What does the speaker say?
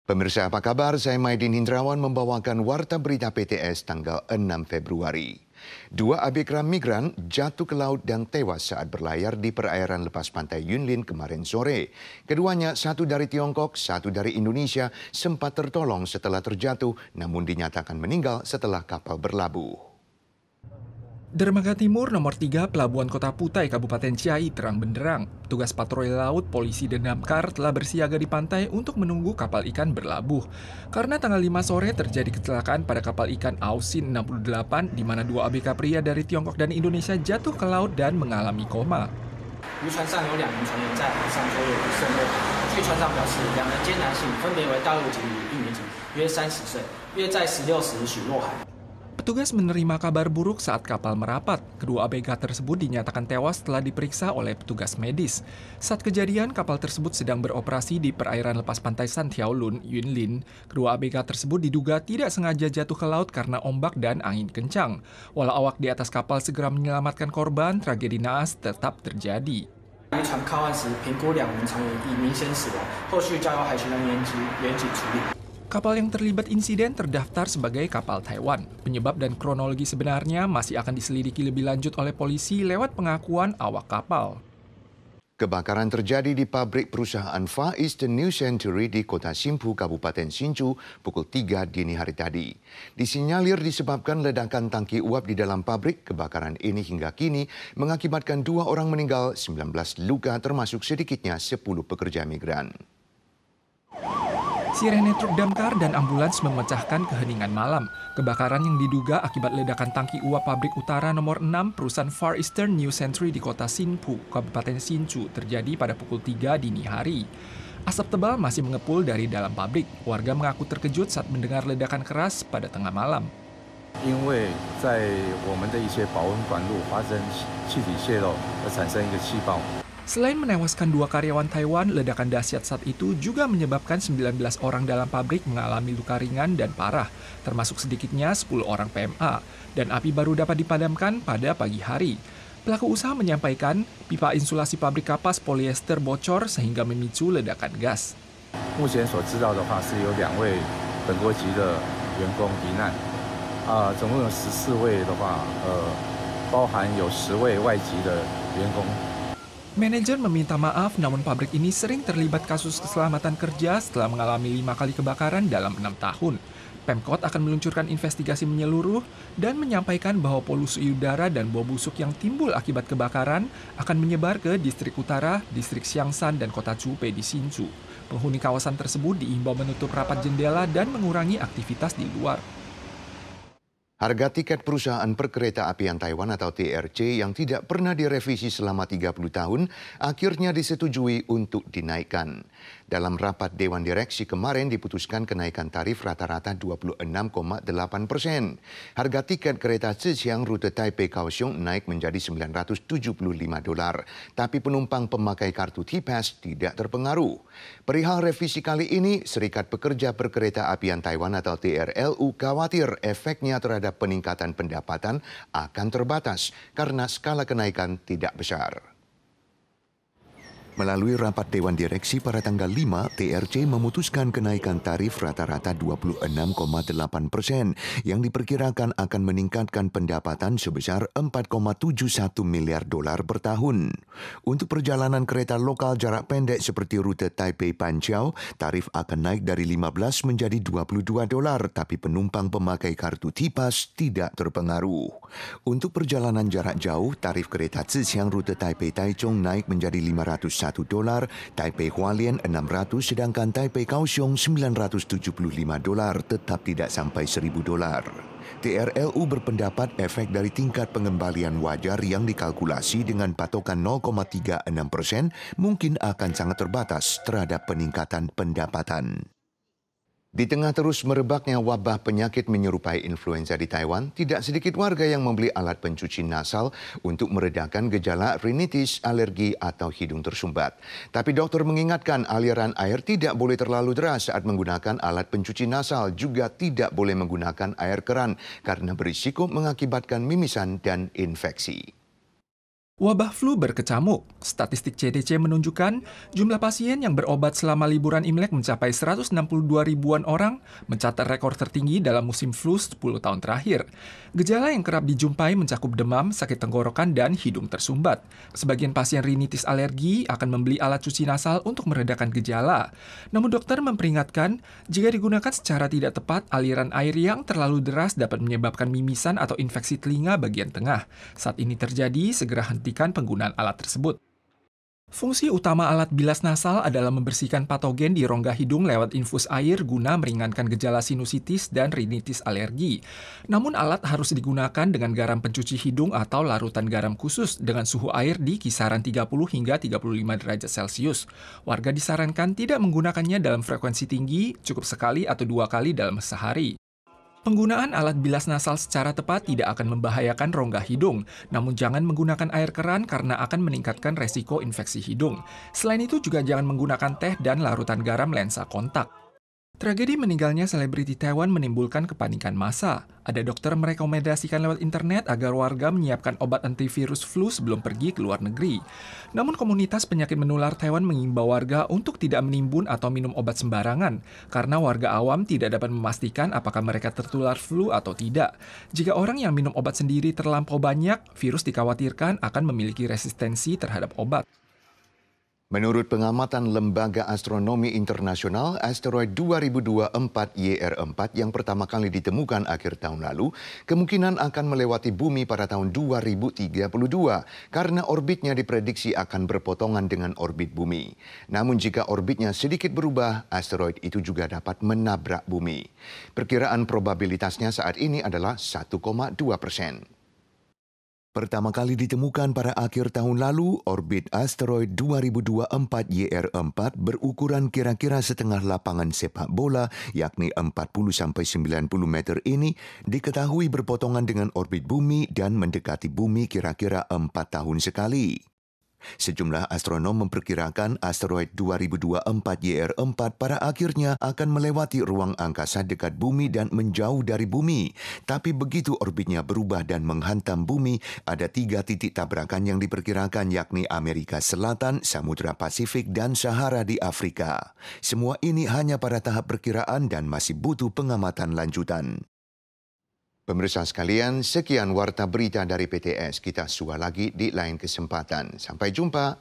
Pemirsa apa kabar? Saya Maidin Hindrawan membawakan Warta Berita PTS tanggal 6 Februari. Dua ABK migran jatuh ke laut dan tewas saat berlayar di perairan lepas pantai Yunlin kemarin sore. Keduanya, satu dari Tiongkok, satu dari Indonesia, sempat tertolong setelah terjatuh namun dinyatakan meninggal setelah kapal berlabuh. Dermaga Timur nomor 3 Pelabuhan Kota Putai, Kabupaten Ciai terang benderang. Tugas patroli laut, polisi dan damkar telah bersiaga di pantai untuk menunggu kapal ikan berlabuh. Karena tanggal 5 sore terjadi kecelakaan pada kapal ikan Ausin 68 di mana dua ABK pria dari Tiongkok dan Indonesia jatuh ke laut dan mengalami koma. 渔船上有2名船员在海上作业不慎落海。据船长表示，2人皆男性，分别为大陆籍与印尼籍，约30岁，约在16时许落海。 Petugas menerima kabar buruk saat kapal merapat. Kedua ABK tersebut dinyatakan tewas setelah diperiksa oleh petugas medis. Saat kejadian, kapal tersebut sedang beroperasi di perairan lepas pantai Santiaolun, Yunlin. Kedua ABK tersebut diduga tidak sengaja jatuh ke laut karena ombak dan angin kencang. Walau awak di atas kapal segera menyelamatkan korban, tragedi naas tetap terjadi. 渔船靠岸时，评估2名船员已明显死亡，后续交由海巡人员及远警处理。 Kapal yang terlibat insiden terdaftar sebagai kapal Taiwan. Penyebab dan kronologi sebenarnya masih akan diselidiki lebih lanjut oleh polisi lewat pengakuan awak kapal. Kebakaran terjadi di pabrik perusahaan Far Eastern New Century di Kota Simpu, Kabupaten Hsinchu, pukul 3 dini hari tadi. Disinyalir disebabkan ledakan tangki uap di dalam pabrik. Kebakaran ini hingga kini mengakibatkan 2 orang meninggal, 19 luka termasuk sedikitnya 10 pekerja migran. Sirene truk damkar dan ambulans memecahkan keheningan malam. Kebakaran yang diduga akibat ledakan tangki uap pabrik utara nomor 6 perusahaan Far Eastern New Century di kota Sinpu, Kabupaten Hsinchu terjadi pada pukul 3 dini hari. Asap tebal masih mengepul dari dalam pabrik. Warga mengaku terkejut saat mendengar ledakan keras pada tengah malam. 因为在我们的一些保温管路发生气体泄漏而产生一个气爆。 Selain menewaskan 2 karyawan Taiwan, ledakan dahsyat saat itu juga menyebabkan 19 orang dalam pabrik mengalami luka ringan dan parah, termasuk sedikitnya 10 orang PMA, dan api baru dapat dipadamkan pada pagi hari. Pelaku usaha menyampaikan pipa insulasi pabrik kapas polyester bocor sehingga memicu ledakan gas. 目前所知道的话是有2位本国籍的员工罹难，总共有14位的话，包含有10位外籍的员工。 Manajer meminta maaf, namun pabrik ini sering terlibat kasus keselamatan kerja setelah mengalami 5 kali kebakaran dalam 6 tahun. Pemkot akan meluncurkan investigasi menyeluruh dan menyampaikan bahwa polusi udara dan bau busuk yang timbul akibat kebakaran akan menyebar ke distrik utara, distrik Xiangshan, dan kota Chubei di Hsinchu. Penghuni kawasan tersebut diimbau menutup rapat jendela dan mengurangi aktivitas di luar. Harga tiket perusahaan perkereta apian Taiwan atau TRC yang tidak pernah direvisi selama 30 tahun akhirnya disetujui untuk dinaikkan. Dalam rapat Dewan Direksi kemarin diputuskan kenaikan tarif rata-rata 26,8%. Harga tiket kereta Zhejiang rute Taipei-Kaohsiung naik menjadi $975, tapi penumpang pemakai kartu T-Pass tidak terpengaruh. Perihal revisi kali ini, Serikat Pekerja Perkereta Apian Taiwan atau TRLU khawatir efeknya terhadap peningkatan pendapatan akan terbatas karena skala kenaikan tidak besar. Melalui rapat Dewan Direksi pada tanggal 5, TRC memutuskan kenaikan tarif rata-rata 26,8% yang diperkirakan akan meningkatkan pendapatan sebesar $4,71 miliar per tahun. Untuk perjalanan kereta lokal jarak pendek seperti rute Taipei-Panqiao, tarif akan naik dari $15 menjadi $22, tapi penumpang pemakai kartu T-Pass tidak terpengaruh. Untuk perjalanan jarak jauh, tarif kereta Zhejiang rute Taipei-Taichung naik menjadi $501, Taipei-Hualien $600, sedangkan Taipei-Kaohsiung $975 tetap tidak sampai $1.000. TRLU berpendapat efek dari tingkat pengembalian wajar yang dikalkulasi dengan patokan 0,36% mungkin akan sangat terbatas terhadap peningkatan pendapatan. Di tengah terus merebaknya wabah penyakit menyerupai influenza di Taiwan, tidak sedikit warga yang membeli alat pencuci nasal untuk meredakan gejala rinitis, alergi, atau hidung tersumbat. Tapi dokter mengingatkan aliran air tidak boleh terlalu deras saat menggunakan alat pencuci nasal, juga tidak boleh menggunakan air keran karena berisiko mengakibatkan mimisan dan infeksi. Wabah flu berkecamuk. Statistik CDC menunjukkan jumlah pasien yang berobat selama liburan Imlek mencapai 162 ribuan orang, mencatat rekor tertinggi dalam musim flu 10 tahun terakhir. Gejala yang kerap dijumpai mencakup demam, sakit tenggorokan, dan hidung tersumbat. Sebagian pasien rinitis alergi akan membeli alat cuci nasal untuk meredakan gejala. Namun dokter memperingatkan, jika digunakan secara tidak tepat, aliran air yang terlalu deras dapat menyebabkan mimisan atau infeksi telinga bagian tengah. Saat ini terjadi, segera hentikan penggunaan alat tersebut. Fungsi utama alat bilas nasal adalah membersihkan patogen di rongga hidung lewat infus air guna meringankan gejala sinusitis dan rinitis alergi. Namun alat harus digunakan dengan garam pencuci hidung atau larutan garam khusus dengan suhu air di kisaran 30 hingga 35 derajat Celcius. Warga disarankan tidak menggunakannya dalam frekuensi tinggi, cukup sekali atau 2 kali dalam sehari. Penggunaan alat bilas nasal secara tepat tidak akan membahayakan rongga hidung, namun jangan menggunakan air keran karena akan meningkatkan resiko infeksi hidung. Selain itu juga jangan menggunakan teh dan larutan garam lensa kontak. Tragedi meninggalnya selebriti Taiwan menimbulkan kepanikan massa. Ada dokter merekomendasikan lewat internet agar warga menyiapkan obat antivirus flu sebelum pergi ke luar negeri. Namun komunitas penyakit menular Taiwan mengimbau warga untuk tidak menimbun atau minum obat sembarangan, karena warga awam tidak dapat memastikan apakah mereka tertular flu atau tidak. Jika orang yang minum obat sendiri terlampau banyak, virus dikhawatirkan akan memiliki resistensi terhadap obat. Menurut pengamatan Lembaga Astronomi Internasional, asteroid 2024 YR4 yang pertama kali ditemukan akhir tahun lalu, kemungkinan akan melewati bumi pada tahun 2032 karena orbitnya diprediksi akan berpotongan dengan orbit bumi. Namun jika orbitnya sedikit berubah, asteroid itu juga dapat menabrak bumi. Perkiraan probabilitasnya saat ini adalah 1,2%. Pertama kali ditemukan pada akhir tahun lalu, orbit asteroid 2024 YR4 berukuran kira-kira setengah lapangan sepak bola, yakni 40-90 meter ini, diketahui berpotongan dengan orbit bumi dan mendekati bumi kira-kira 4 tahun sekali. Sejumlah astronom memperkirakan asteroid 2024 YR4 pada akhirnya akan melewati ruang angkasa dekat bumi dan menjauh dari bumi. Tapi begitu orbitnya berubah dan menghantam bumi, ada 3 titik tabrakan yang diperkirakan, yakni Amerika Selatan, Samudra Pasifik, dan Sahara di Afrika. Semua ini hanya pada tahap perkiraan dan masih butuh pengamatan lanjutan. Pemirsa sekalian, sekian warta berita dari PTS. Kita sua lagi di lain kesempatan. Sampai jumpa.